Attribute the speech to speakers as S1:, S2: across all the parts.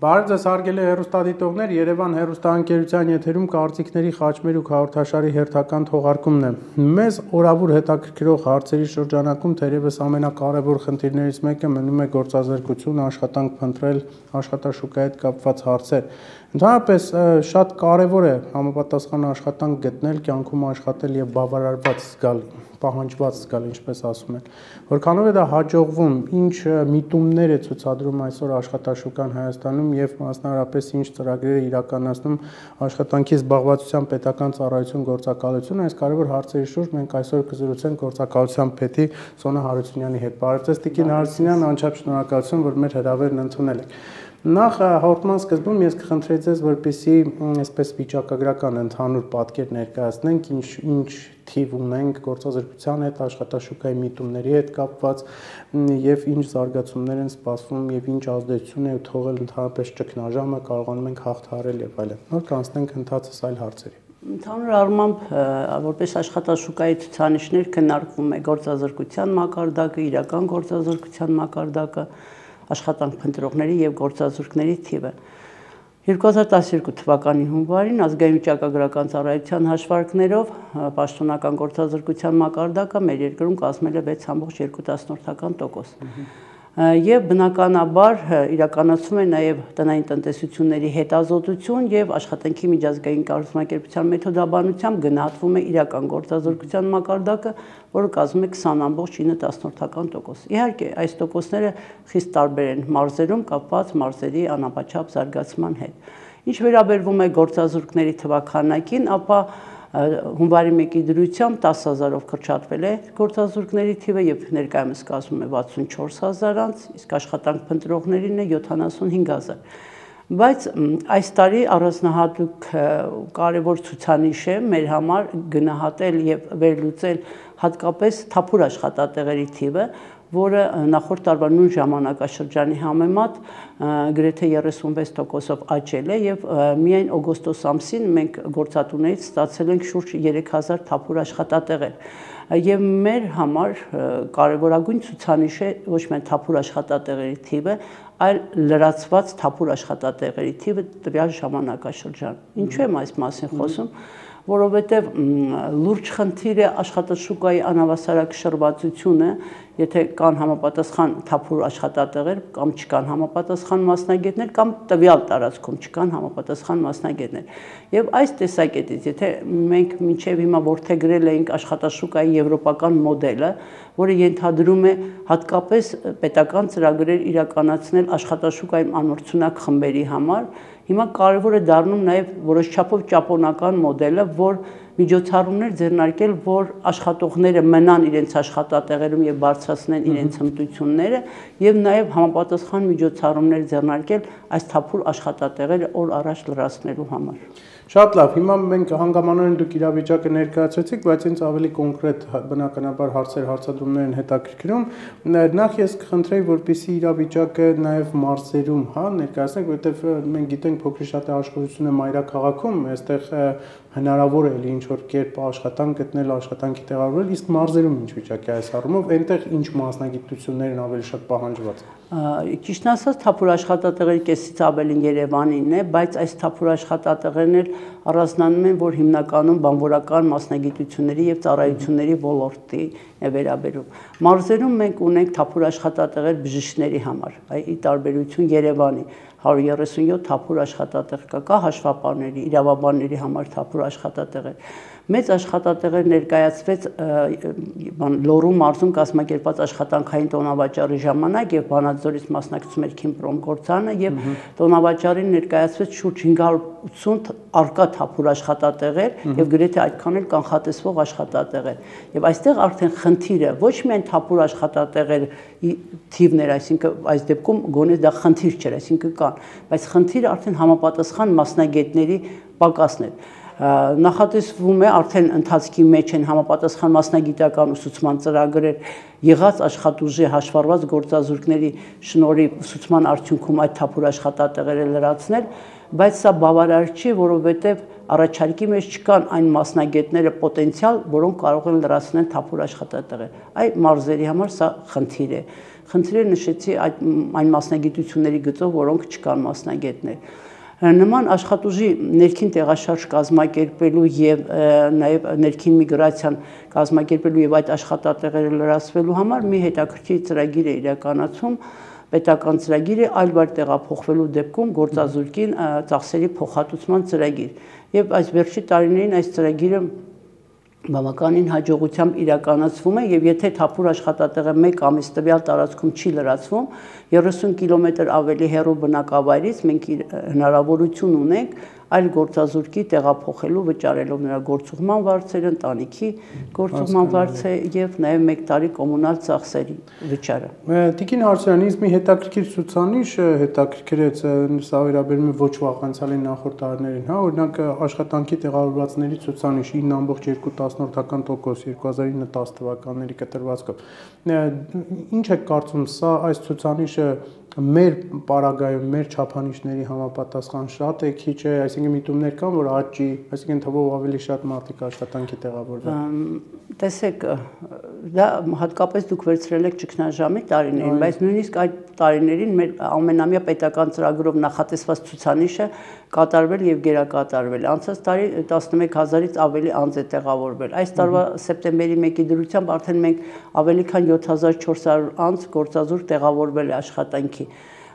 S1: Բարև ձեզ հարգելի հեռուստադիտողներ, Երևան հեռուստաընկերության եթերում կարծիքների խաչմերուկ հաղորդաշարի հերթական թողարկումն է։ Մեզ օրավուր հետաքրքրող հարցերի շրջանակում թերևս ամենակարևոր խնդիրներից մեկը մնում է գործազրկություն, աշխատանք փնտրել, աշխատաշուկայի հետ կապված հարցեր։ Ընդհանրապես շատ կարևոր է համապատասխան աշխատանք գտնել, կյանքում աշխատել եւ բավարարված զգալ, պահանջված զգալ, ինչպես ասում են։ Որքանով է դա հաջողվում, ինչ միտումներ է ցուցադրում այսօր աշխատաշուկան Հայաստանում եւ մասնավորապես ինչ ծրագրեր է իրականացնում աշխատանքի զբաղվածության պետական ծառայություն գործակալությունը, այս կարևոր հարցերի շուրջ մենք այսօր կզրուցենք գործակալության պետի Սոնա Հարությունյանի հետ։ Բարև ձեզ, Տիկին Հարությունյան, անչափ շնորհակալություն, որ մեր հրավերն ընդունել եք։ Նախ հաղորդման սկզբում ես կխնդրեի ձեզ, որպեսզի այսպես վիճակագրական ընդհանուր պատկեր ներկայացնենք, ինչ թիվ ունենք գործազրկության հետ, աշխատաշուկայի միտումների հետ կապված եւ ինչ զարգացումներ են սպասվում եւ ինչ ազդեցություն է թողել ընդհանրապես ճգնաժամը, կարողանում ենք հաղթահարել եւ այլն։ Նոր կանցնենք ընթացս այլ հարցերի։
S2: Ընդհանուր առմամբ որպես աշխատաշուկայի ցուցանիշներ քննարկվում է գործազրկության մակարդակը, իրական գործազրկության մակարդակը, աշխատանք փնտրողների եւ գործազուրկների թիվը։ 2012 թվականի հունվարին ազգային վիճակագրական ծառայության հաշվարկներով պաշտոնական գործազրկության մակարդակը մեր երկրում կազմել է 6.2%։ Եվ բնականաբար իրականացում է նաև տնային տնտեսությունների հետազոտություն եւ աշխատանքի միջազգային կառուցվածքային մեթոդաբանությամբ գնահատվում է իրական գործազրկության մակարդակը, որը կազմում է 20.9%։ Իհարկե, այս տոկոսները խիստ տարբեր են մարզերում կապված մարզերի անապաչափ զարգացման հետ։ Ինչ վերաբերվում է գործազուրկների թվաքանակին, ապա հունվարի 1-ի դրությամբ 10,000-ով կրճատվել է գործազուրկների թիվը եւ ներկայումս կազմում է 64,000 անց, իսկ աշխատանք փնտրողներին է 75,000։ Բայց այս տարի առանձնահատուկ կարևոր ցուցանիշ է մեր համար գնահատել եւ վերլուծել հատկապես թափուր աշխատատեղերի թիվը, որը նախորդ տարվա նույն ժամանակաշրջանի համեմատ գրեթե 36%-ով աճել է եւ միայն օգոստոս ամսին մենք գործատուներից ստացել ենք շուրջ 3000 թափուր աշխատատեղեր։ Եվ մեր համար կարևորագույն ցուցանիշ է ոչ միայն թափուր աշխատատեղերի թիվը, այլ լրացված թափուր աշխատատեղերի թիվը տվյալ ժամանակաշրջան։ Ինչու եմ այս մասին խոսում, որովհետև լուրջ խնդիր է աշխատաշուկայի անհավասարակշռվածությունը, եթե կան համապատասխան թափուր աշխատատեղեր կամ չկան համապատասխան մասնագետներ կամ տվյալ տարածքում չկան համապատասխան մասնագետներ։ Եվ այս տեսակետից, եթե մենք մինչև հիմա որդեգրել էինք աշխատաշուկայի եվրոպական մոդելը, որը ենթադրում է հատկապես պետական ծրագրեր իրականացնել աշխատաշուկայում անորցունակ խմբերի համար, հիմա կարևոր է դառնում նաև որոշ չափով ճապոնական մոդելը, որ միջոցառումներ ձեռնարկել, որ աշխատողները մնան իրենց աշխատատեղերում եւ բարձրացնեն իրենց հմտությունները եւ նաեւ համապատասխան միջոցառումներ ձեռնարկել այս թափուր աշխատատեղերը օր առաջ լրացնելու համար։
S1: Շատ լավ, հիմա մենք հանգամանորեն դուք իրավիճակը ներկայացրեցիք, բայց ինձ ավելի կոնկրետ բնականաբար հարցադրումներ են հետաքրքրում։ Նախ ես կխնդրեի, որպեսզի իրավիճակը նաև մարզերում, ներկայացնենք, որովհետև մենք գիտենք փոքր շատ աշխատությունը մայրաքաղաքում, այստեղ հնարավոր է ինչ որ կերպ աշխատանք գտնել, աշխատանքի տեղավորել, իսկ մարզերում ինչ վիճակ է այս առումով, այնտեղ ինչ մասնագիտություններ են ավելի շատ պահանջված։
S2: Ճիշտն ասած, թափուր աշխատատեղերի կեսից ավելին Երևանին է, բայց այս թափուր աշխատատեղերն էլ առանձնանում են, որ հիմնականում բանվորական մասնագիտությունների եւ ծառայությունների ոլորտի է վերաբերում։ Մարզերում մենք ունենք թափուր աշխատատեղեր բժիշկների համար, ի տարբերություն Երևանի 137 թափուր աշխատատեղ կա հաշվապահների, իրավաբանների համար թափուր աշխատատեղեր։ Մեծ աշխատատեղեր ներկայացվեց Լոռու մարզում կազմակերպված աշխատանքային տոնավաճառի ժամանակ եւ Վանաձորից մասնակցում էր Քիմպրոմ գործարանը եւ տոնավաճառին ներկայացվեց շուրջ 580 արկա թափուր աշխատատեղեր եւ գրեթե այդքան էլ կանխատեսվող աշխատատեղեր։ Եվ այստեղ արդեն խնդիրը ոչ միայն թափուր աշխատատեղերի թիվն էր, այսինքն այս դեպքում գոնե դա խնդիր չէր, այսինքն կան, բայց խնդիրը արդեն համապատասխան մասնագետների պակասն էր։ Նախատեսվում է արդեն ընթացքի մեջ են համապատասխան մասնագիտական ուսուցման ծրագրեր եղած աշխատուժի հաշվառված գործազուրկների շնորհիվ ուսուցման արդյունքում այդ թափուր աշխատատեղերը լրացնել, բայց սա բավարար չի, որովհետև առաջարկի մեջ չկան այն մասնագետները պոտենցիալ, որոնք կարող են լրացնել թափուր աշխատատեղեր։ Այ մարզերի համար սա խնդիր է։ Խնդիրը նշեցի այն մասնագիտությունների գծով, որոնք չկան մասնագետներ։ Նման աշխատուժի ներքին տեղաշարժ կազմակերպելու եւ նաեւ ներքին միգրացիան կազմակերպելու եւ այդ աշխատատեղերը լրացվելու համար մի հետաքրքիր ծրագիր է իրականացում, պետական ծրագիր է այլ վայր տեղափոխվելու դեպքում գործազուրկին ծախսերի փոխհատուցման ծրագիր։ Եվ այս վերջի տարիներին այս ծրագիրը բավականին հաջողությամբ իրականացվում է եւ եթե թափուր աշխատատեղը 1 ամիս տվյալ տարածքում չի լրացվում 30 կիլոմետր ավելի հեռու բնակավայրից մենք հնարավորություն ունենք այլ գործազուրկի տեղափոխելու վճարելով նրա գործուղման վարձերը, ընտանիքի գործուղման վարձը եւ նաեւ 1 տարի կոմունալ ծախսերի վճարը։
S1: Տիկին Հարությունյան, ինձ մի հետաքրքիր ցուցանիշ հետաքրքրեց, սա վերաբերում է ոչ վաղ անցյալի նախորդ տարիներին, հա, օրինակ աշխատանքի տեղավորվածների ցուցանիշ 9.2%, 2009-10 թվականների կտրվածքով։ Ինչ եք կարծում, սա այս ցուցանիշը մեր պարագայում, մեր չափանիշների համապատասխան շատ է, քիչ է, այսինքն միտումներ կան, որ աճի, այսինքն թվով ավելի շատ մարդիկ աշխատանքի տեղավորվեն։
S2: Տեսեք, դա հատկապես դուք վերցրել եք ճգնաժամի տարիներին, բայց նույնիսկ այդ տարիներին մեր ամենամյա պետական ծրագրով նախատեսված ցուցանիշը կատարվել եւ գերակատարվել։ Անցած տարի 11000-ից ավելի անձ է տեղավորվել։ Այս տարվա սեպտեմբերի 1-ի դրությամբ արդեն մենք ավելի քան 7400 անձ գործազուրկ տեղավորվել է աշխատանքի։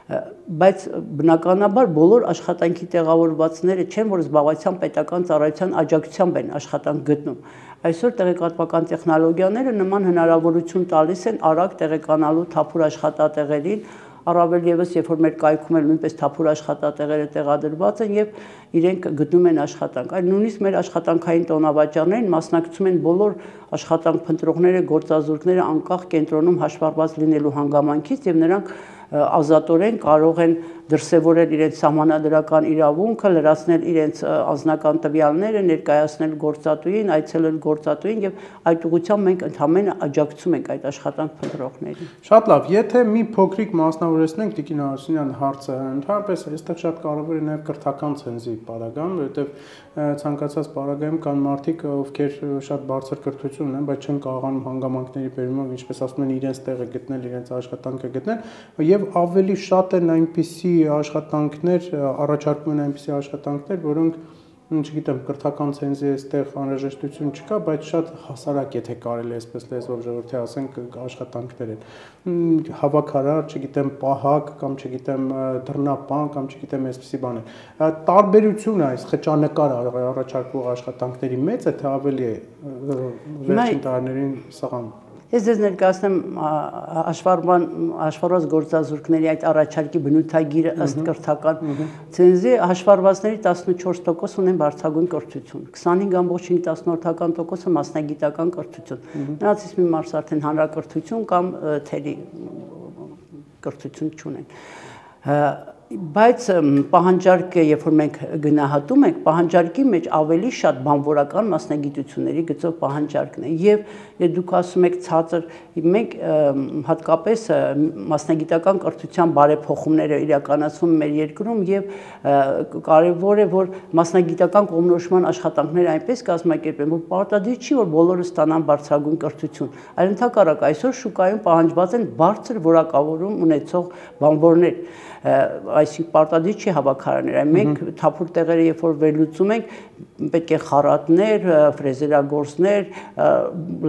S2: Բայց բնականաբար բոլոր աշխատանքի տեղավորվածները չեն, որ զբաղվածության պետական ծառայության աջակցությամբ են աշխատանք գտնում։ Այսօր տեղեկատվական տեխնոլոգիաները նման հնարավորություն տալիս են արագ տեղեկանալու թափուր աշխատատեղերին, առավել եւս երբ որ մեր կայքում էլ նույնպես թափուր աշխատատեղերը տեղադրված են եւ իրենք գտնում են աշխատանք։ Այլ նույնիսկ մեր աշխատանքային տոնավաճառներին մասնակցում են բոլոր աշխատանք փնտրողները, գործազուրկները անկախ կենտրոնում հաշվառված լինելու հանգամանքից եւ նրանք ազատորեն կարող են դրսևորել իրենց սահմանադրական իրավունքը, լրացնել իրենց անձնական տվյալները, ներկայացնել գործատուին, այցելել գործատուին եւ այդ ուղղությամբ մենք ընդհանրապես աջակցում ենք այդ աշխատանք փնտրողներին։
S1: Շատ լավ, եթե մի փոքրիկ մասնավորեցնենք Տիկին Հարությունյան հարցը, ընդհանրապես այստեղ շատ կարևոր է նաեւ կրթական ցենզի պարագան, որովհետեւ ցանկացած պարագայում կան մարդիկ, ովքեր շատ բարձր կրթություն ունեն, բայց չեն կարողանում հանգամանքների բերումով, ինչպես ասում են, իրենց տեղը գտնել, իրենց աշխատանքը գտնել եւ ավելի շատ են այնպիսի աշխատանքներ, առաջարկում են այնպիսի աշխատանքներ, որոնք, չգիտեմ, կրթական ցենզի այստեղ անհրաժեշտություն չկա, բայց շատ հասարակ, եթե կարելի է այսպես լեզվով ժողովրդի ասենք, աշխատանքներ են։ Հավաքարար, չգիտեմ, պահակ կամ չգիտեմ, դռնապան կամ չգիտեմ, այսպիսի բաներ։ Տարբերությունը այս խճանկար առաջարկվող աշխատանքների մեծ է, թե ավելի է վերջին տարիներին սղան։
S2: Ես ձեզ ներկայացնեմ հաշվառված գործազուրկների այդ առաջարկի բնութագիրը ըստ կրթական ցենզի հաշվառվածների 14% ունեն բարձրագույն կրթություն, 25.9% մասնագիտական կրթություն։ Նրանցից մի մաս արդեն հանրակրթություն կամ թերի կրթություն չունեն։ Բայց պահանջարկը, երբ որ մենք գնահատում ենք, պահանջարկի մեջ ավելի շատ բանվորական մասնագիտությունների գծով պահանջարկն է եւ դուք ասում եք ցածր, մենք հատկապես մասնագիտական կրթության բարեփոխումները իրականացվում մեր երկրում եւ կարեւոր է որ մասնագիտական կողմնորոշման աշխատանքները այնպես կազմակերպեն, որ պարտադիր չի որ բոլորը ստանան բարձրագույն կրթություն, այլ ընդհակառակ այսօր շուկայում պահանջված են բարձր որակավորում ունեցող բանվորներ, այսինքն պարտադիր չի հավաքարարներ, այլ մենք թափուր տեղերը երբ որ վերլուծում ենք, պետք է խառատներ, ֆրեզերագործներ,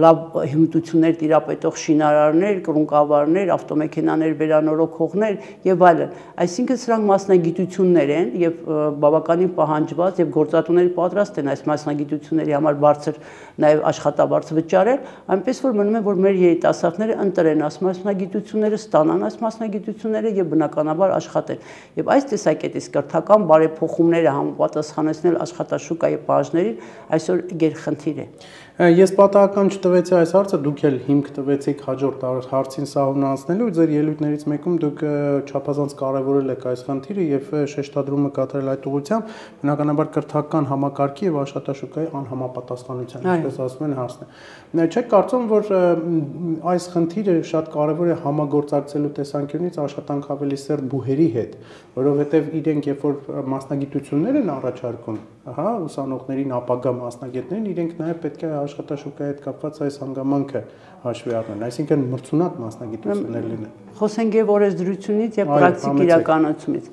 S2: լավ հմտություններ տիրապետող շինարարներ, կրունկավարներ, ավտոմեքենաներ վերանորոգողներ եւ այլն։ Այսինքն սրանք մասնագիտություններ են եւ բավականին պահանջված եւ գործատուները պատրաստ են այս մասնագիտությունների համար բարձր նաեւ աշխատավարձ վճարել, այնպես որ մնում է որ մեր երիտասարդները ընտրեն այս մասնագիտությունները, ստանան այս մասնագիտությունները եւ բնականաբար աշխատեն։ Եվ այս տեսակետից կրթական բարեփոխումները համապատասխանեցնել աշխատաշուկայի պահանջներին այսօր գերխնդիր է։
S1: Ես պատահական չտվեցի այս հարցը, դուք էլ հիմք տվեցիք հաջորդ հարցին սահուն անցնելու, ձեր ելույթներից մեկում դուք չափազանց կարևորել եք այս խնդիրը եւ շեշտադրումը կատարել այդ ուղղությամբ, բնականաբար կրթական համակարգի եւ աշխատաշուկայի անհամապատասխանության, ինչպես ասում են հարցն է։ Չեք կարծում, որ այս խնդիրը շատ կարևոր է համագործակցելու տեսանկյունից աշխատանք ավելի սերտ բուհերի ուսանողների հետ, որովհետև իրենք երբ որ մասնագիտություններ են առաջարկում, հա, ուսանողներին, ապագա մասնագետներին, իրենք նաև պետք է աշխատաշուկայի հետ կապված այս հանգամանքը հաշվի առնեն, այսինքն մրցունակ մասնագիտություններ լինեն։
S2: Խոսենք եւ օրենսդրությունից եւ պրակտիկ իրականացումից։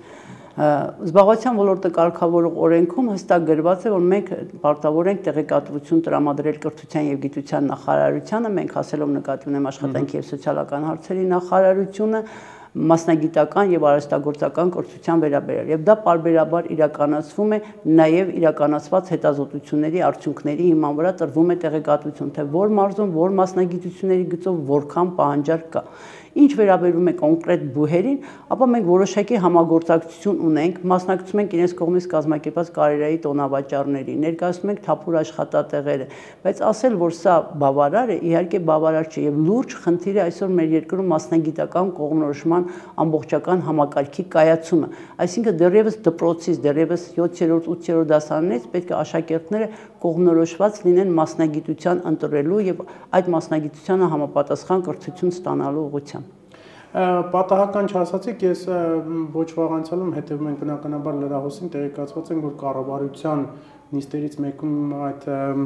S2: Զբաղվածության ոլորտը կարգավորող օրենքում հստակ գրված է, որ մենք պարտավոր ենք տեղեկատվություն տրամադրել կրթության եւ գիտության նախարարությանը, մենք ասելով նկատի ունեմ աշխատանքի եւ սոցիալական հարցերի նախարարությունը, մասնագիտական եւ արհեստագործական կրթության վերաբերյալ եւ դա պարբերաբար իրականացվում է նաեւ իրականացված հետազոտությունների արդյունքների հիման վրա տրվում է տեղեկատվություն թե որ մարզում որ մասնագիտությունների գծով որքան պահանջարկ կա ինչ վերաբերում է կոնկրետ բուհերին, ապա մենք որոշակի համագործակցություն ունենք, մասնակցում ենք իրենց կողմից կազմակերպված կարիերայի տոնավաճառների, ներկայացնում ենք թափուր աշխատատեղերը, բայց ասել, որ սա բավարար է, իհարկե բավարար չէ եւ լուրջ խնդիր է այսօր մեր երկրում մասնագիտական կողմնորոշման ամբողջական համակարգի կայացումը, այսինքն դեռևս դպրոցից, դեռևս 7-րդ, 8-րդ դասարաններից պետք է աշակերտները կողմնորոշված լինեն մասնագիտության ընտրելու եւ այդ մասնագիտությանը համապատասխան կրթություն ստանալու ուղղությամբ։
S1: Պատահական չասացիք, ես ոչ վաղ անցյալում հետևում ենք բնականաբար լրահոսին տեղեկացված ենք, որ կառավարության նիստերից մեկում այդ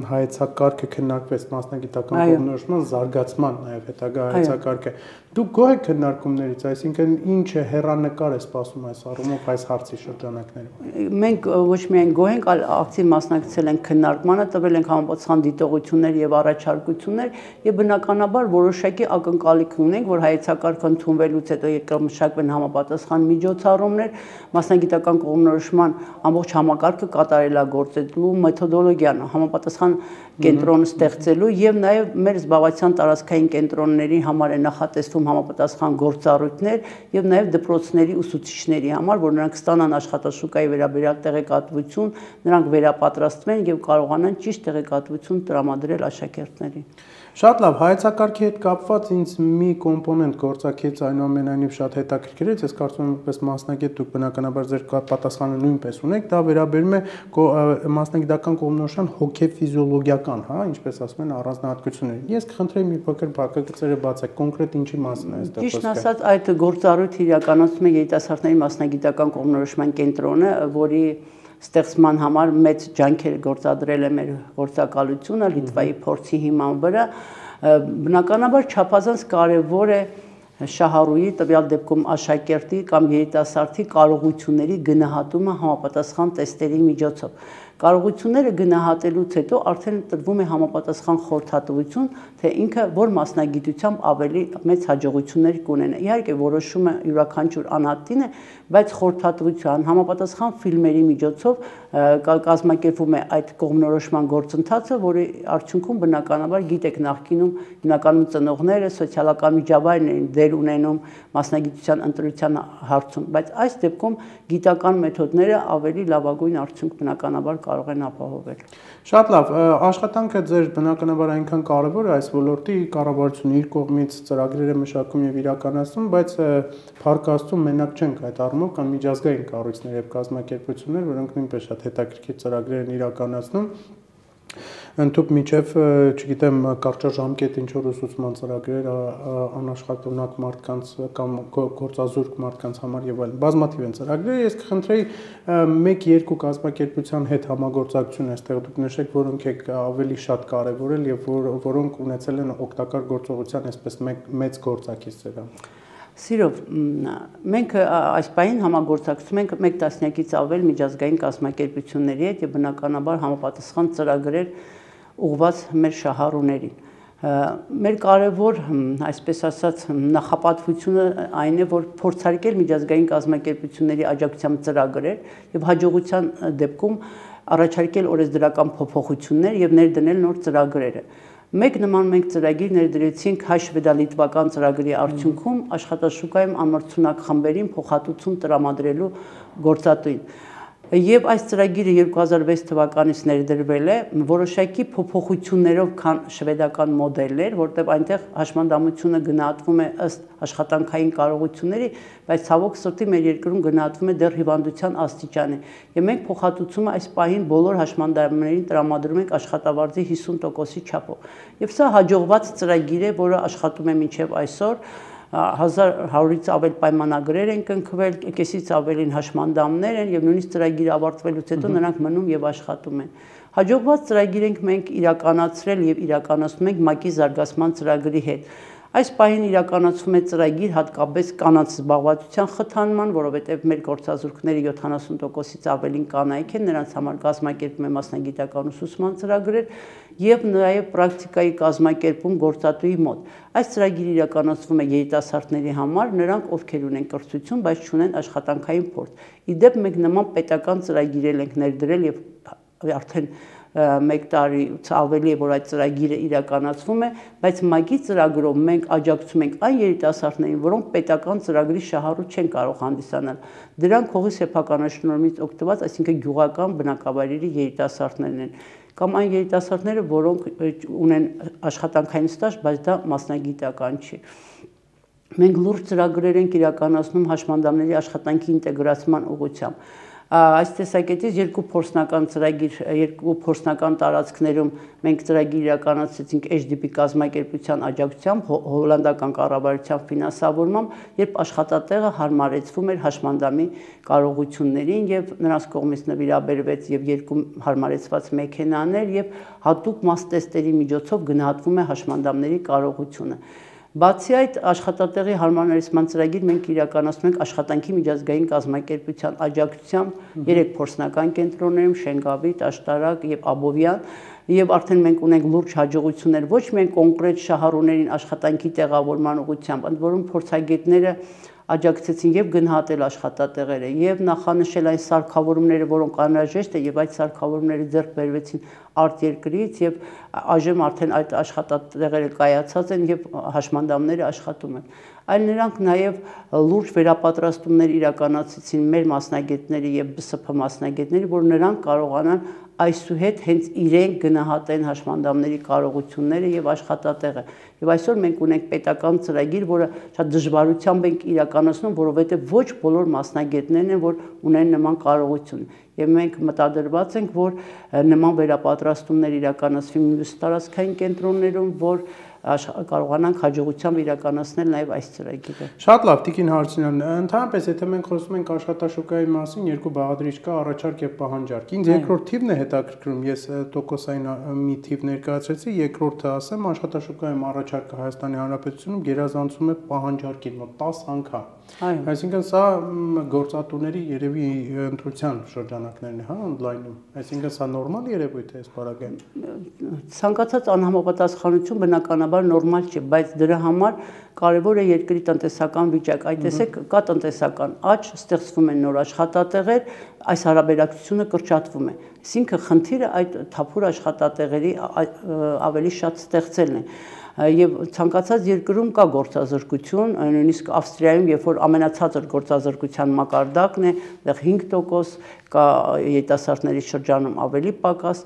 S1: հայեցակարգը քննարկվեց մասնագիտական կողմնորոշման զարգացման նաև հետագա հայեցակարգը։ Դուք գոհ եք քննարկումներից, այսինքն ինչ է հեռանկար է սպասում այս առումով այս հարցի շրջանակներում։
S2: Մենք ոչ միայն գոհ ենք, այլ ակտիվ մասնակցել ենք քննարկմանը, տվել ենք համապատասխան դիտողություններ եւ առաջարկություններ եւ բնականաբար որոշակի ակնկալիք ունենք, որ հայեցակարգը ընդունվելուց հետո կմշակվեն համապատասխան միջոցառումներ, մասնագիտական կողմնորոշման ամբողջ համակարգը կատարելագործելու մեթոդոլոգիան համապատասխան կենտրոն ստեղծելու եւ նաեւ մեր զբաղվածության տարածքային կենտրոնների համար է նախատեսվում համապատասխան գործառույթներ եւ նաեւ դպրոցների ուսուցիչների համար, որ նրանք ստանան աշխատաշուկայի վերաբերյալ տեղեկատվություն, նրանք վերապատրաստվեն եւ կարողանան ճիշտ տեղեկատվություն տրամադրել աշակերտներին։
S1: Շատ լավ, հայեցակարգի հետ կապված ինձ մի կոմպոնենտ գործակից այնուամենայնիվ շատ հետաքրքրեց, ես կարծում եմ որպես մասնագետ դուք բնականաբար ձեր պատասխանը նույնպես ունեք, դա վերաբերում է մասնագիտական կողմնորոշման հոգեֆիզիոլոգիական, հա, ինչպես ասում են, առանձնահատկություններին։ Ես կխնդրեի մի փոքր բակագծերը բացեք, կոնկրետ ինչի մասին է այստեղ խոսքը։
S2: Ճիշտ ասած, այդ գործառույթը իրականացում է երիտասարդների մասնագիտական կողմնորոշման կենտրոնը, որի ստեղծման համար մեծ ջանքեր գործադրել է մեր գործակալությունը Լիտվայի փորձի հիման վրա, բնականաբար չափազանց կարևոր է շահառուի տվյալ դեպքում աշակերտի կամ երիտասարդի կարողությունների գնահատումը համապատասխան տեստերի միջոցով։ Կարողությունները գնահատելուց հետո արդեն տրվում է համապատասխան խորհրդատվություն, թե ինքը որ մասնագիտությամբ ավելի մեծ հաջողություններ կունենա։ Իհարկե որոշումը յուրաքանչյուր անհատին է, բայց խորհրդատվության համապատասխան ֆիլմերի միջոցով կազմակերպվում է այդ կողմնորոշման գործընթացը, որի արդյունքում բնականաբար գիտեք նախկինում հիմնականում ծնողները սոցիալական միջավայրն են դեր ունենում մասնագիտության ընտրության հարցում, բայց այս դեպքում գիտական մեթոդները ավելի լավագույն արդյունք բնականաբար կարող են ապահովել։
S1: Շատ լավ, աշխատանքը ձեր բնականաբար այնքան կարևոր է այս ոլորտի կառավարությունը իր կողմից ծրագրերը մշակում եւ իրականացնում, բայց փառք Աստծո մենակ չենք այդ առումով, կան միջազգային կառույցներ եւ կազմակերպություններ, որոնք նույնպես շատ հետաքրքիր ծրագրեր են իրականացնում։ Ընդհանուր միջև, չգիտեմ, կարճաժամկետ ինչ որ ուսուցման ծրագրեր անաշխատունակ մարդկանց կամ գործազուրկ մարդկանց համար եւ այլն, բազմաթիվ են ծրագրեր, ես կխնդրեի 1-2 կազմակերպության հետ համագործակցություն այստեղ դուք նշեք, որոնք եք ավելի շատ կարևորել եւ որոնք ունեցել են օգտակար գործողության այսպես մեծ գործակից ձերանք։
S2: Սիրով, մենք այս պահին համագործակցում ենք 1 տասնյակից ավել միջազգային կազմակերպությունների հետ եւ բնականաբար համապատասխան ծրագրեր ուղղված մեր շահառուներին։ Մեր կարևոր, այսպես ասած, նախապատվությունը այն է, որ փորձարկել միջազգային կազմակերպությունների աջակցությամբ ծրագրեր եւ հաջողության դեպքում առաջարկել օրենսդրական փոփոխություններ եւ ներդնել նոր ծրագրերը։ Մեկ նման մենք ծրագիր ներդրեցինք հայ-շվեդալիտվական ծրագրի արդյունքում աշխատաշուկայում անմրցունակ խմբերին փոխհատուցում տրամադրելու գործատուին։ Եվ այս ծրագիրը 2006 թվականից ներդրվել է որոշակի փոփոխություններով, քան շվեդական մոդելներ, որտեղ այնտեղ հաշմանդամությունը գնահատվում է ըստ աշխատանքային կարողությունների, բայց ցավոք սրտի մեր երկրում գնահատվում է դեռ հիվանդության աստիճանի։ Եվ մենք փոխհատուցումը այս պահին բոլոր հաշմանդամներին տրամադրում ենք աշխատավարձի 50%-ի չափով։ Եվ սա հաջողված ծրագիր է, որը աշխատում է մինչև այսօր։ 1100-ից ավել պայմանագրեր են կնքվել, կեսից ավելին հաշմանդամներ են եւ նույնիսկ ծրագիրը ավարտվելուց հետո նրանք մնում եւ աշխատում են։ Հաջողված ծրագիր ենք մենք իրականացրել եւ իրականացնում ենք ՄԱԿ-ի զարգացման ծրագրի հետ։ Այս պահին իրականացվում է ծրագիր հատկապես կանանց զբաղվածության խթանման, որովհետև մեր գործազուրկների 70%-ից ավելին կանայք են, նրանց համար կազմակերպում է մասնագիտական ուսուցման ծրագրեր եւ նաեւ պրակտիկայի կազմակերպում գործատուի մոտ։ Այս ծրագիրը իրականացվում է երիտասարդների համար, նրանք ովքեր ունեն կրթություն, բայց չունեն աշխատանքային փորձ։ Իդեպ մենք նման պետական ծրագիրել ենք ներդրել եւ արդեն 1 տարից ավելի է, որ այդ ծրագիրը իրականացվում է, բայց ՄԱԿ-ի ծրագրով մենք աջակցում ենք այն երիտասարդներին, որոնք պետական ծրագրի շահառու չեն կարող հանդիսանալ։ Դրանք հողի սեփականաշնորհումից օգտված, այսինքն գյուղական բնակավայրերի երիտասարդներն են, կամ այն երիտասարդները, որոնք ունեն աշխատանքային ստաժ, բայց դա մասնագիտական չի։ Մենք լուրջ ծրագրեր ենք իրականացնում հաշմանդամների աշխատանքի ինտեգրացման ուղղությամբ։ Այս տեսակետից երկու փորձնական տարածքներում մենք ծրագիր իրականացրեցինք HDP կազմակերպության աջակցությամբ, հոլանդական կառավարության ֆինանսավորմամբ, երբ աշխատատեղը հարմարեցվում էր հաշմանդամի կարողություններին եւ նրանց կողմից նվիրաբերվեց եւ 2 հարմարեցված մեքենաներ եւ հատուկ մաս-տեստերի միջոցով գնահատվում է հաշմանդամների կարողությունը։ Բացի այդ, աշխատատեղի հարմարեցման ծրագիր մենք իրականացնում ենք աշխատանքի միջազգային կազմակերպության աջակցությամբ 3 փորձնական կենտրոններում՝ Շենգավիթ, Աշտարակ եւ Աբովյան, եւ արդեն մենք ունենք լուրջ հաջողություններ ոչ միայն կոնկրետ շահառուներին աշխատանքի տեղավորման ուղղությամբ, ընդ որում փորձագետները աջակցեցին եւ գնահատել աշխատատեղերը եւ նախանշել այն սարքավորումները, որոնք անհրաժեշտ է եւ այդ սարքավորումները ձեռք բերվեցին արտերկրից եւ այժմ արդեն այդ աշխատատեղերը կայացած են եւ հաշմանդամները աշխատում են։ Այլ նրանք նաեւ լուրջ վերապատրաստումներ իրականացրեցին մեր մասնագետների եւ ԲՍՓ մասնագետների, որ նրանք կարողանան այսուհետ հենց իրենք գնահատեն հաշմանդամների կարողությունները եւ աշխատատեղը։ Եվ այսօր մենք ունենք պետական ծրագիր, որը շատ դժվարությամբ ենք իրականացնում, որովհետեւ ոչ բոլոր մասնագետներն են, որ ունեն նման կարողություն։ Եվ մենք մտադրված ենք, որ նման վերապատրաստումներ իրականացվի մյուս տարածքային կենտրոններում, որ կարողանանք հաջողությամբ իրականացնել նաև այս ծրագիրը։
S1: Շատ լավ, Տիկին Հարությունյան, ընդհանրապես եթե մենք խոսում ենք աշխատաշուկայի մասին, երկու բաղադրիչ կա՝ առաջարկ եւ պահանջարկ։ Ինձ երկրորդ թիվն է հետաքրքրում, ես տոկոսային մի թիվ ներկայացրեցի, երկրորդը ասեմ, աշխատաշուկայում առաջարկը Հայաստանի Հանրապետությունում գերազանցում է պահանջարկին մոտ 10 անգամ։ Այսինքն սա գործատուների երևի ընտրության շրջանակներն է, հա, օնլայնում։ Այսինքն սա նորմալ երևույթ է այս բaragայում։
S2: Ցանկացած անհամապատասխանություն բնականաբար նորմալ չէ, բայց դրա համար կարևոր է երկրի տնտեսական վիճակ։ Այդ տեսեք, կա տնտեսական աճ, ստեղծվում են նոր աշխատատեղեր, այս հարաբերակցությունը կրճատվում է։ Այսինքն խնդիրը այդ թափուր աշխատատեղերի ավելի շատ ստեղծելն է։ Եվ ցանկացած երկրում կա գործազրկություն, նույնիսկ Ավստրիայում, երբ որ ամենացածր գործազրկության մակարդակն է, այդտեղ 5%, կա երիտասարդների շրջանում ավելի պակաս,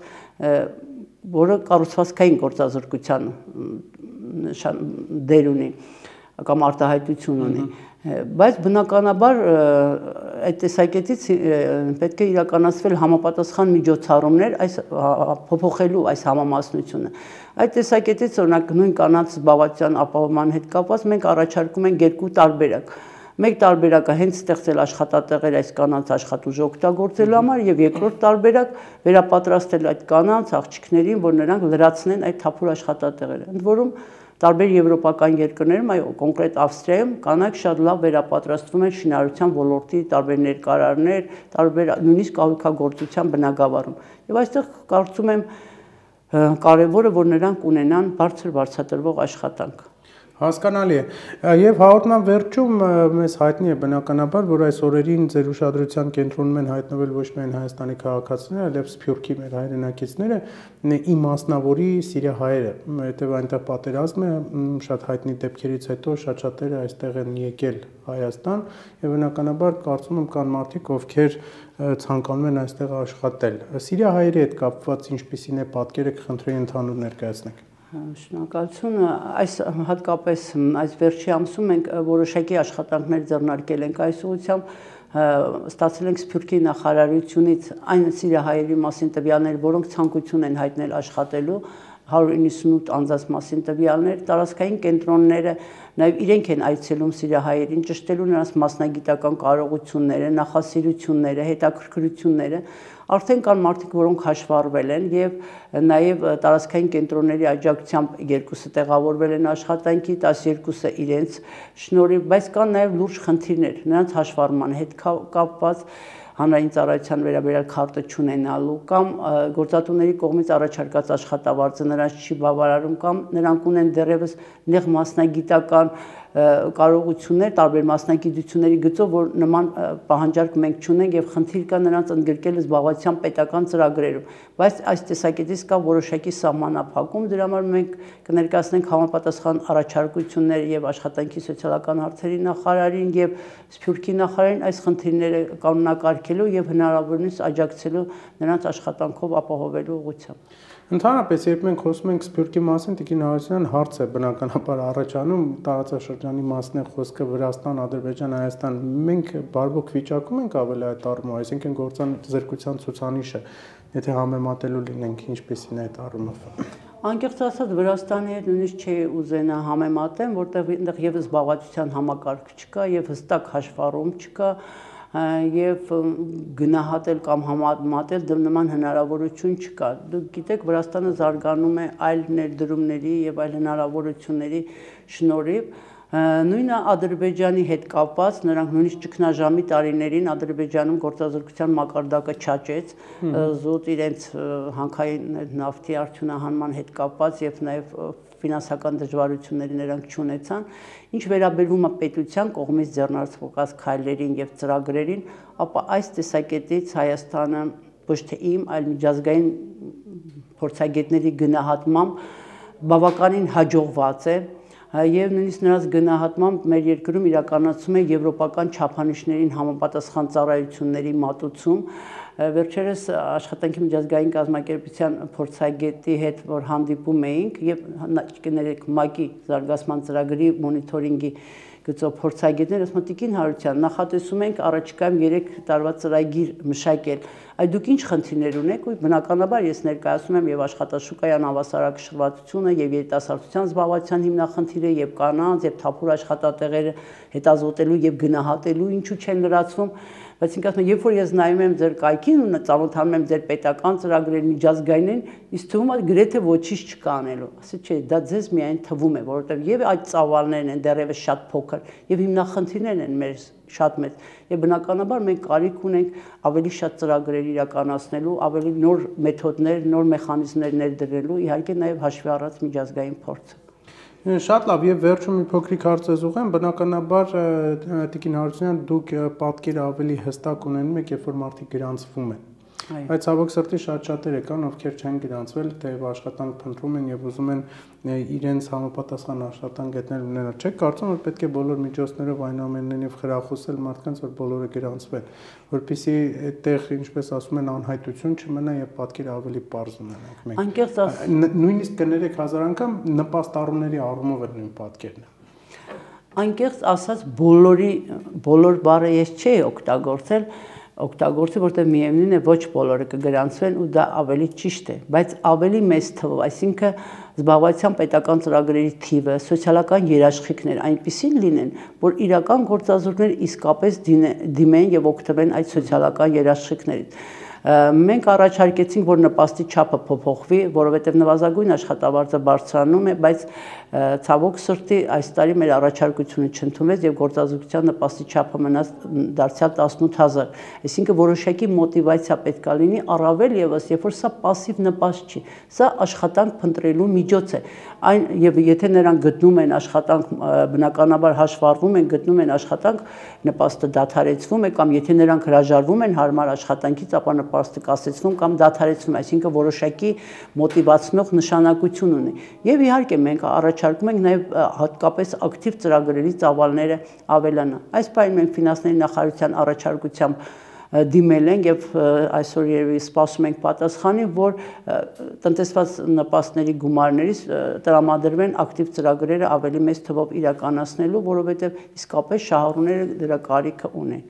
S2: որը կառուցվածքային գործազրկության դեր ունի կամ արտահայտություն ունի։ Բայց բնականաբար այդ տեսակետից պետք է իրականացվել համապատասխան միջոցառումներ այս փոփոխելու այս համամասնությունը։ Այդ տեսակետից օրինակ նույն կանանց զբաղվածության ապահովման հետ կապված մենք առաջարկում ենք 2 տարբերակ։ Մեկ տարբերակը հենց ստեղծել աշխատատեղեր այս կանանց աշխատուժը օգտագործելու համար եւ երկրորդ տարբերակ վերապատրաստել այդ կանանց աղջիկներին, որ նրանք լրացնեն այդ թափուր աշխատատեղերը։ Ընդ որում տարբեր եվրոպական երկրներում, այո, կոնկրետ Ավստրիայում կանայք շատ լավ վերապատրաստվում են շինարարության ոլորտի տարբեր ներկարարներ, տարբեր նույնիսկ կահույքագործության բնագավառում։ Եվ այստեղ կարծում եմ կարևորը, որ նրանք ունենան բարձրատրվող աշխատանք։
S1: Հասկանալի է։ Եվ հաղորդման վերջում մեզ հայտնի է բնականաբար, որ այս օրերին ձեր ուշադրության կենտրոնում են հայտնվել ոչ միայն Հայաստանի քաղաքացիները, այլև Սփյուռքի մեր հայրենակիցները, ի մասնավորի սիրիահայերը, որովհետև այնտեղ պատերազմ է, շատ հայտնի դեպքերից հետո շատ շատերը այստեղ են եկել Հայաստան, եւ բնականաբար կարծում եմ կան մարդիկ, ովքեր ցանկանում են այստեղ աշխատել։ Սիրիահայերի հետ կապված ինչպիսին է պատկերը, կխնդրեի ընդհանուր ներկայացնեք։
S2: Շնորհակալություն, այս հատկապես այս վերջի ամսում մենք որոշակի աշխատանքներ ձեռնարկել ենք այս ուղղությամբ, ստացել ենք Սփյուռքի նախարարությունից այն սիրիահայերի մասին տվյալներ, որոնք ցանկություն են հայտնել աշխատելու 198 անձանց մասին տվյալներ, տարածքային կենտրոնները նաև իրենք են այցելում սիրահայերին, ճշտելու նրանց մասնագիտական կարողությունները, նախասիրությունները, հետաքրքրությունները, արդեն կան մարդիկ, որոնք հաշվառվել են եւ նաև տարածքային կենտրոնների աջակցությամբ 2-ը տեղավորվել են աշխատանքի, 12-ը իրենց շնորհիվ, բայց կան նաև լուրջ խնդիրներ, նրանց հաշվառման հետ կապված հանրային ծառայության վերաբերյալ քարտը չունենալու կամ գործատուների կողմից առաջարկած աշխատավարձը նրանց չի բավարարում կամ նրանք ունեն դեռևս նեղ մասնագիտական կարողություններ, տարբեր մասնագիտությունների գծով, որ նման պահանջարկ մենք չունենք եւ խնդիր կա նրանց ընդգրկել զբաղվածության պետական ծրագրերում, բայց այս տեսակետից կա որոշակի սահմանափակում, դրա համար մենք կներկայացնենք համապատասխան առաջարկություններ եւ աշխատանքի սոցիալական հարցերի նախարարին եւ Սփյուռքի նախարարին այս խնդիրները կանոնակարգելու եւ հնարավորինս աջակցելու նրանց աշխատանքով ապահովելու ուղղությամբ։
S1: Ընդհանրապես, երբ մենք խոսում ենք Սփյուռքի մասին, Տիկին Հարությունյան, հարց է բնականաբար առաջանում, տարածաշրջանի մասն է խոսքը Վրաստան, Ադրբեջան, Հայաստան, մենք բարվոք վիճակում ենք ավելի այդ առումով, այսինքն գործազրկության ցուցանիշը, եթե համեմատելու լինենք, ինչպեսին է այդ առումով։
S2: Անկեղծ ասած Վրաստանի հետ նույնիսկ չի ուզենա համեմատեմ, որտեղ այնտեղ եւս զբաղվածության համակարգ չկա եւ հստակ հաշվառում չկա եւ գնահատել կամ համեմատել նման հնարավորություն չկա։ Դուք գիտեք, Վրաստանը զարգանում է այլ ներդրումների եւ այլ հնարավորությունների շնորհիվ նույնը Ադրբեջանի հետ կապված, նրանք նույնիսկ ճգնաժամի տարիներին Ադրբեջանում գործազրկության մակարդակը չաճեց, զուտ իրենց հանքային նավթի արդյունահանման հետ կապված եւ նաեւ ֆինանսական դժվարությունների նրանք չունեցան, ինչ վերաբերվում է պետության կողմից ձեռնարկված քայլերին եւ ծրագրերին, ապա այս տեսակետից Հայաստանը ոչ թե իմ, այլ միջազգային փորձագետների գնահատմամբ բավականին հաջողված է եւ նույնիսկ նրանց գնահատմամբ մեր երկրում իրականացում է եվրոպական չափանիշներին համապատասխան ծառայությունների մատուցում։ Վերջերս աշխատանքի միջազգային կազմակերպության փորձագետի հետ որ հանդիպում էինք եւ կներեք ՄԱԿ-ի զարգացման ծրագրի մոնիթորինգի գծով փորձագետներ ասում են Տիկին Հարության նախատեսում ենք առաջիկայում 3 տարվա ծրագիր մշակել այ դուք ինչ խնդիրներ ունեք ու բնականաբար ես ներկայացնում եմ եւ աշխատաշուկայի անհավասարակշռվածությունը եւ երիտասարդության զբաղվածության հիմնախնդիրը եւ կանանց եւ թափուր աշխատատեղերը հետազոտելու եւ գնահատելու ինչու չեն լրացվում բայց ինքս ասում եմ երբ որ ես նայում եմ ձեր կայքին ու ծանոթանում եմ ձեր պետական ծրագրերին միջազգայինին ինձ թվում է գրեթե ոչինչ չկա անելու ասի չէ դա ձեզ միայն թվում է որովհետեւ եւ այդ ծավալներն են դեռևս շատ փոքր եւ հիմնախնդիրներն են մեր շատ մեծ եւ բնականաբար մենք կարիք ունենք ավելի շատ ծրագրեր իրականացնելու, ավելի նոր մեթոդներ, նոր մեխանիզմներ ներդրելու, իհարկե նաեւ հաշվի առած միջազգային փորձը։
S1: Շատ լավ եւ վերջում մի փոքրիկ հարց ուղղեմ, բնականաբար Տիկին Հարությունյան դուք պատկերը ավելի հստակ ունենում եք, երբ որ մարդիկ գրանցվում են։ Բայց ցավոք սրտի շատ-շատերը կան, ովքեր չեն գրանցվել, թեև աշխատանք փնտրում են եւ ուզում են իրենց համապատասխան աշխատանք գտնել ունենալ։ Չեք կարծում, որ պետք է բոլոր միջոցներով այնուամենայնիվ խրախուսել մարդկանց, որ բոլորը գրանցվեն, որpիսի այդտեղ, ինչպես ասում են, անհայտություն չմնա եւ պատկերը ավելի པարզ ունենանք մենք։
S2: Անկեղծ
S1: նույնիսկ կներեք հազար անգամ նպաստառուների առումով էլ նույն պատկերն է։
S2: Անկեղծ ասած բոլոր բառը ես չէի օգտագործել որտեղ միևնույն է ոչ բոլորը կգրանցվեն ու դա ավելի ճիշտ է, բայց ավելի մեծ թվով, այսինքն զբաղվածության պետական ծրագրերի թիվը, սոցիալական երաշխիքներ այնպիսին լինեն, որ իրական գործազուրկներ իսկապես դիմեն եւ օգտվեն այդ սոցիալական երաշխիքներից։ Մենք առաջարկեցինք, որ նպաստի չափը փոփոխվի, որովհետև նվազագույն աշխատավարձը բարձրանում է, բայց ցավոք սրտի այս տարի մեր առաջարկությունը չընդունվեց եւ գործազրկության նպաստի չափը մնաց դարձյալ 18000։ Այսինքն որոշակի մոտիվացիա պետք է լինի, առավել եւս, երբ որ սա пассив նպաստ չի, սա աշխատանք փնտրելու միջոց է։ Այն եւ եթե նրանք գտնում են աշխատանք, բնականաբար հաշվառվում են, գտնում են աշխատանք, նպաստը դադարեցվում է կամ եթե նրանք հրաժարվում են հարմար աշխատանքից, ապա նպաստը կասեցվում կամ դադարեցվում, այսինքն որոշակի մոտիվացնող նշանակություն ունի։ Եվ իհարկե մենք առաջարկում ենք նաև հատկապես ակտիվ ծրագրերի ծավալները ավելանա։ Այս պահին մենք ֆինանսների նախարարության առաջարկությամբ դիմել ենք եւ այսօր երևի սպասում ենք պատասխանի, որ տնտեսված նպաստների գումարներից տրամադրվեն ակտիվ ծրագրերը ավելի մեծ թվով իրականացնելու, որովհետեւ իսկապես շահառուները դրա կարիքը ունեն։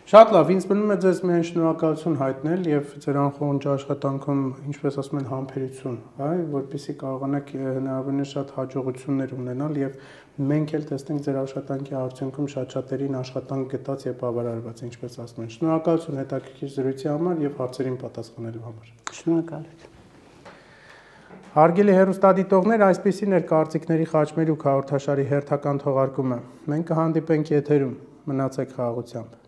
S1: Շատ լավ, ինձ մնում է ձեզ միայն շնորհակալություն հայտնել եւ ձեր անխոհանջ աշխատանքում, ինչպես ասում են, համբերություն, այ, որպեսզի կարողանաք հնարավորինս շատ հաջողություններ ունենալ եւ մենք էլ տեսնենք ձեր աշխատանքի արդյունքում շատ-շատերին աշխատանք գտած եւ բավարարված, ինչպես ասում են։ Շնորհակալություն հետաքրքիր զրույցի համար եւ հարցերին պատասխանելու համար։
S2: Շնորհակալություն։
S1: Հարգելի հեռուստադիտողներ, այսպեսին էր կարծիքների խաչմերուկ հաղորդաշարի հերթական թողարկումը։ Մենք կհանդիպենք եթերում։ Մնացեք խաղաղությամբ։